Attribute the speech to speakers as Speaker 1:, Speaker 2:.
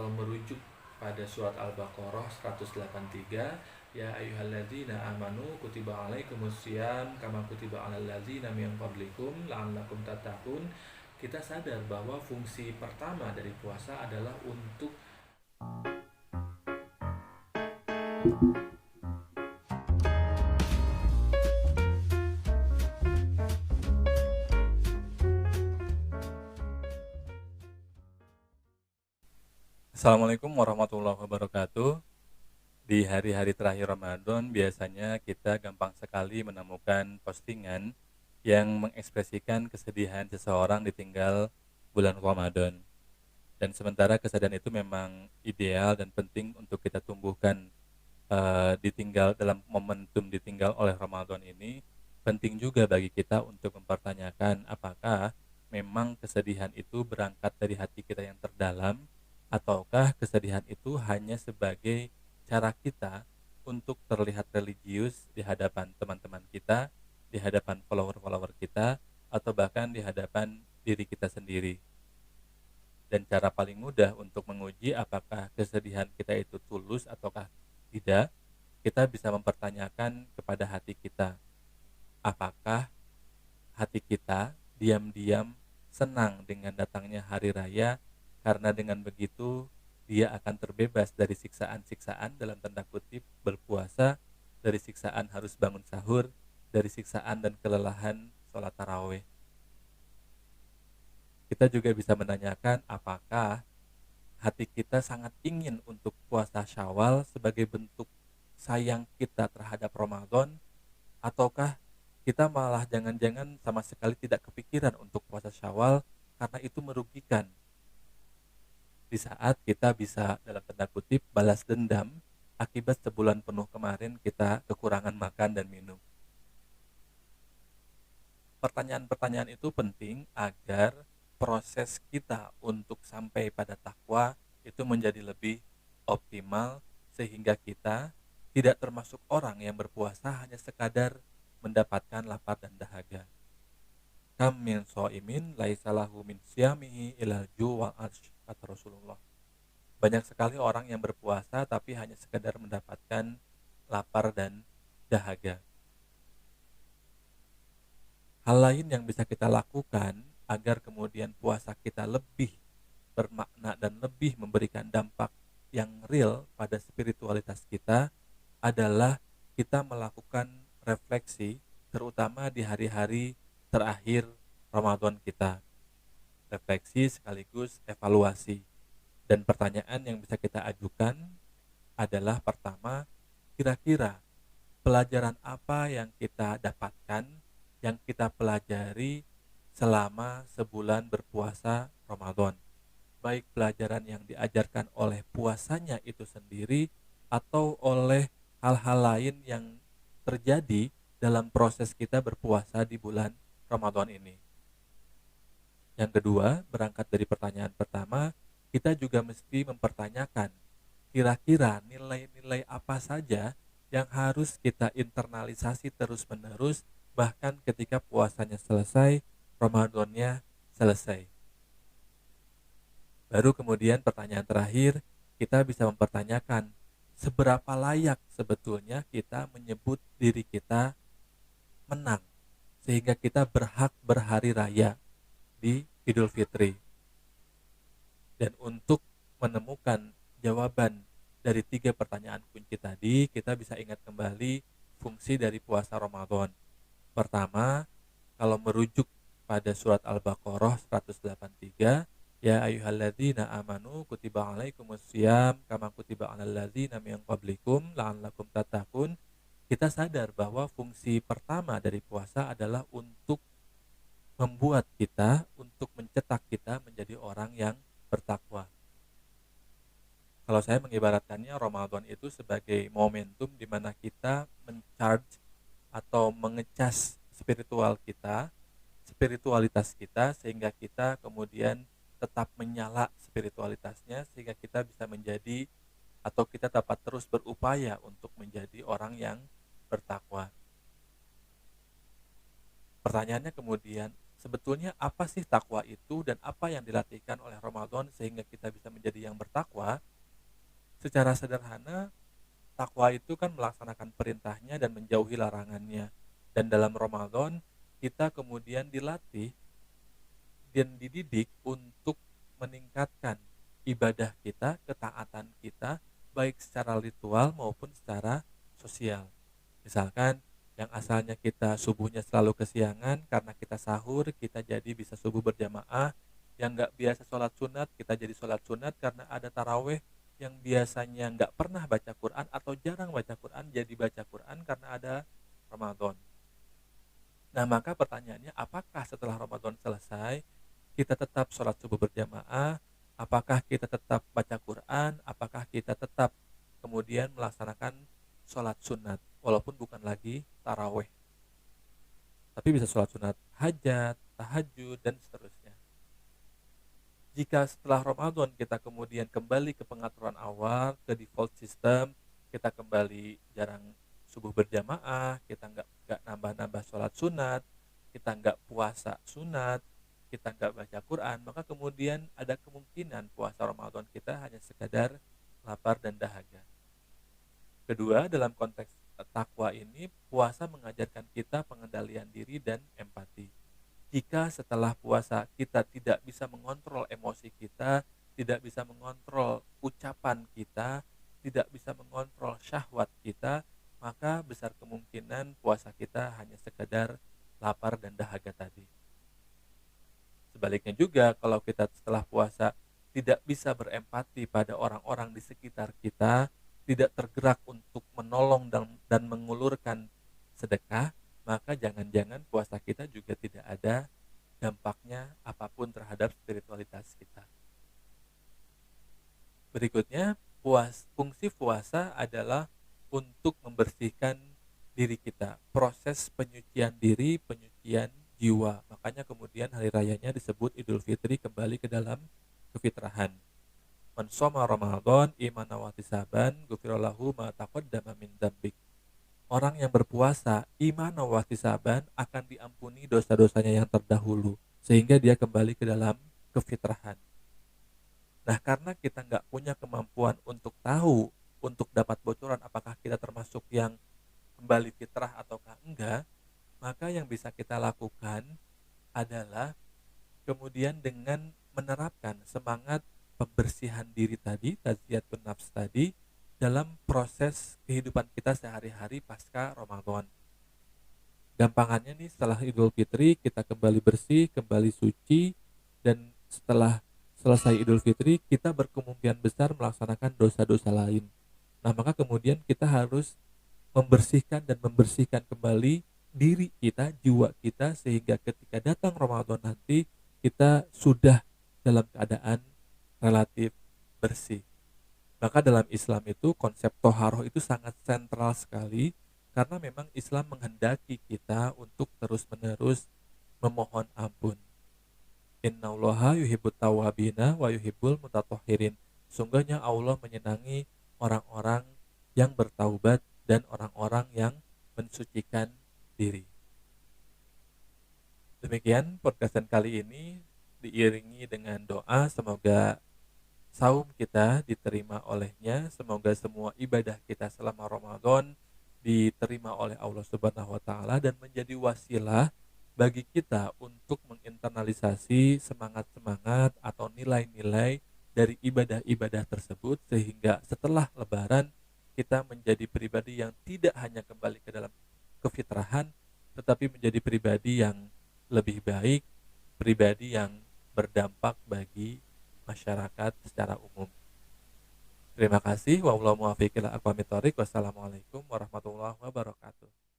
Speaker 1: kalau merujuk pada surat Al-Baqarah 183, ya ayyuhalladzina amanu kutiba alaikumusiyam kama kutiba alal ladzina min qablikum la'allakum tattaqun, kita sadar bahwa fungsi pertama dari puasa adalah untuk
Speaker 2: Assalamualaikum warahmatullahi wabarakatuh. Di hari-hari terakhir Ramadan, biasanya kita gampang sekali menemukan postingan yang mengekspresikan kesedihan seseorang ditinggal bulan Ramadan. Dan sementara kesedihan itu memang ideal dan penting untuk kita tumbuhkan, ditinggal dalam momentum ditinggal oleh Ramadan ini, penting juga bagi kita untuk mempertanyakan apakah memang kesedihan itu berangkat dari hati kita yang terdalam, ataukah kesedihan itu hanya sebagai cara kita untuk terlihat religius di hadapan teman-teman kita, di hadapan follower-follower kita, atau bahkan di hadapan diri kita sendiri. Dan cara paling mudah untuk menguji apakah kesedihan kita itu tulus ataukah tidak, kita bisa mempertanyakan kepada hati kita, apakah hati kita diam-diam senang dengan datangnya hari raya, karena dengan begitu dia akan terbebas dari siksaan-siksaan dalam tanda kutip berpuasa, dari siksaan harus bangun sahur, dari siksaan dan kelelahan sholat tarawih. Kita juga bisa menanyakan apakah hati kita sangat ingin untuk puasa Syawal sebagai bentuk sayang kita terhadap Ramadan, ataukah kita malah jangan-jangan sama sekali tidak kepikiran untuk puasa Syawal karena itu merugikan, di saat kita bisa dalam tanda kutip balas dendam akibat sebulan penuh kemarin kita kekurangan makan dan minum. Pertanyaan-pertanyaan itu penting agar proses kita untuk sampai pada takwa itu menjadi lebih optimal, sehingga kita tidak termasuk orang yang berpuasa hanya sekadar mendapatkan lapar dan dahaga. Kam min so'imin laisa lahu min siyamihi ilal ju' wal arsh, kata Rasulullah. Banyak sekali orang yang berpuasa tapi hanya sekadar mendapatkan lapar dan dahaga. Hal lain yang bisa kita lakukan agar kemudian puasa kita lebih bermakna dan lebih memberikan dampak yang real pada spiritualitas kita adalah kita melakukan refleksi, terutama di hari-hari terakhir Ramadan kita. Refleksi sekaligus evaluasi. Dan pertanyaan yang bisa kita ajukan adalah, pertama, kira-kira pelajaran apa yang kita dapatkan, yang kita pelajari selama sebulan berpuasa Ramadan, baik pelajaran yang diajarkan oleh puasanya itu sendiri atau oleh hal-hal lain yang terjadi dalam proses kita berpuasa di bulan Ramadan ini. Yang kedua, berangkat dari pertanyaan pertama, kita juga mesti mempertanyakan kira-kira nilai-nilai apa saja yang harus kita internalisasi terus-menerus bahkan ketika puasanya selesai, Ramadannya selesai. Baru kemudian pertanyaan terakhir, kita bisa mempertanyakan seberapa layak sebetulnya kita menyebut diri kita menang, sehingga kita berhak berhari raya di Idul Fitri. Dan untuk menemukan jawaban dari 3 pertanyaan kunci tadi, kita bisa ingat kembali fungsi dari puasa Ramadan. Pertama, kalau merujuk pada surat Al-Baqarah 183, ya ayyuhalladzina amanu kutiba alaikumusiyam kama kutiba alal ladzina min qablikum la'allakum tattaqun, kita sadar bahwa fungsi pertama dari puasa adalah untuk membuat kita, untuk mencetak kita menjadi orang yang bertakwa. Kalau saya mengibaratkannya, Ramadan itu sebagai momentum di mana kita mencharge atau mengecas spiritualitas kita, sehingga kita kemudian tetap menyala spiritualitasnya, sehingga kita bisa menjadi atau kita dapat terus berupaya untuk menjadi orang yang bertakwa. Pertanyaannya kemudian, sebetulnya apa sih takwa itu dan apa yang dilatihkan oleh Ramadan sehingga kita bisa menjadi yang bertakwa? Secara sederhana, takwa itu kan melaksanakan perintahnya dan menjauhi larangannya. Dan dalam Ramadan, kita kemudian dilatih dan dididik untuk meningkatkan ibadah kita, ketaatan kita, baik secara ritual maupun secara sosial. Misalkan yang asalnya kita subuhnya selalu kesiangan karena kita sahur, kita jadi bisa subuh berjamaah. Yang nggak biasa sholat sunat, kita jadi sholat sunat karena ada taraweh. Yang biasanya nggak pernah baca Quran atau jarang baca Quran, jadi baca Quran karena ada Ramadan. Nah, maka pertanyaannya, apakah setelah Ramadan selesai, kita tetap sholat subuh berjamaah? Apakah kita tetap baca Quran? Apakah kita tetap kemudian melaksanakan sholat sunat? Walaupun bukan lagi taraweh. Tapi bisa sholat sunat hajat, tahajud, dan seterusnya. Jika setelah Ramadan kita kemudian kembali ke pengaturan awal, ke default system, kita kembali jarang subuh berjamaah, kita nggak nambah-nambah sholat sunat, kita nggak puasa sunat, kita nggak baca Quran, maka kemudian ada kemungkinan puasa Ramadan kita hanya sekadar lapar dan dahaga. Kedua, dalam konteks takwa ini, puasa mengajarkan kita pengendalian diri dan empati. Jika setelah puasa kita tidak bisa mengontrol emosi kita, tidak bisa mengontrol ucapan kita, tidak bisa mengontrol syahwat kita, maka besar kemungkinan puasa kita hanya sekedar lapar dan dahaga tadi. Sebaliknya juga, kalau kita setelah puasa tidak bisa berempati pada orang-orang di sekitar kita, tidak tergerak untuk menolong dan mengulurkan sedekah, maka jangan-jangan puasa kita juga tidak ada dampaknya apapun terhadap spiritualitas kita. Berikutnya, fungsi puasa adalah untuk membersihkan diri kita, proses penyucian diri, penyucian jiwa. Makanya kemudian hari rayanya disebut Idul Fitri, kembali ke dalam kefitrahan. Man shoma Ramadan imanan wa ihtisaban ghufira lahu ma taqaddama min dzambik. Orang yang berpuasa iman wa ihtisaban akan diampuni dosa-dosanya yang terdahulu sehingga dia kembali ke dalam kefitrahan. Nah, karena kita nggak punya kemampuan untuk tahu, untuk dapat bocoran apakah kita termasuk yang kembali fitrah ataukah enggak, maka yang bisa kita lakukan adalah kemudian dengan menerapkan semangat pembersihan diri tadi, tazkiyatun nafs tadi, dalam proses kehidupan kita sehari-hari pasca Ramadan. Gampangannya nih, setelah Idul Fitri kita kembali bersih, kembali suci, dan setelah selesai Idul Fitri kita berkemungkinan besar melaksanakan dosa-dosa lain. Nah, maka kemudian kita harus membersihkan kembali diri kita, jiwa kita, sehingga ketika datang Ramadan nanti kita sudah dalam keadaan relatif bersih. Maka dalam Islam itu konsep toharoh itu sangat sentral sekali, karena memang Islam menghendaki kita untuk terus-menerus memohon ampun. Innallaha yuhibbut tawwabina wa yuhibbul mutatahhirin. Sungguhnya Allah menyenangi orang-orang yang bertaubat dan orang-orang yang mensucikan diri. Demikian podcastan kali ini, diiringi dengan doa semoga saum kita diterima olehnya, semoga semua ibadah kita selama Ramadan diterima oleh Allah Subhanahu wa taala dan menjadi wasilah bagi kita untuk menginternalisasi semangat-semangat atau nilai-nilai dari ibadah-ibadah tersebut, sehingga setelah lebaran kita menjadi pribadi yang tidak hanya kembali ke dalam kefitrahan, tetapi menjadi pribadi yang lebih baik, pribadi yang berdampak bagi masyarakat secara umum. Terima kasih. Wallahu muwaffiq ila aqwamit thoriq. Wassalamualaikum warahmatullahi wabarakatuh.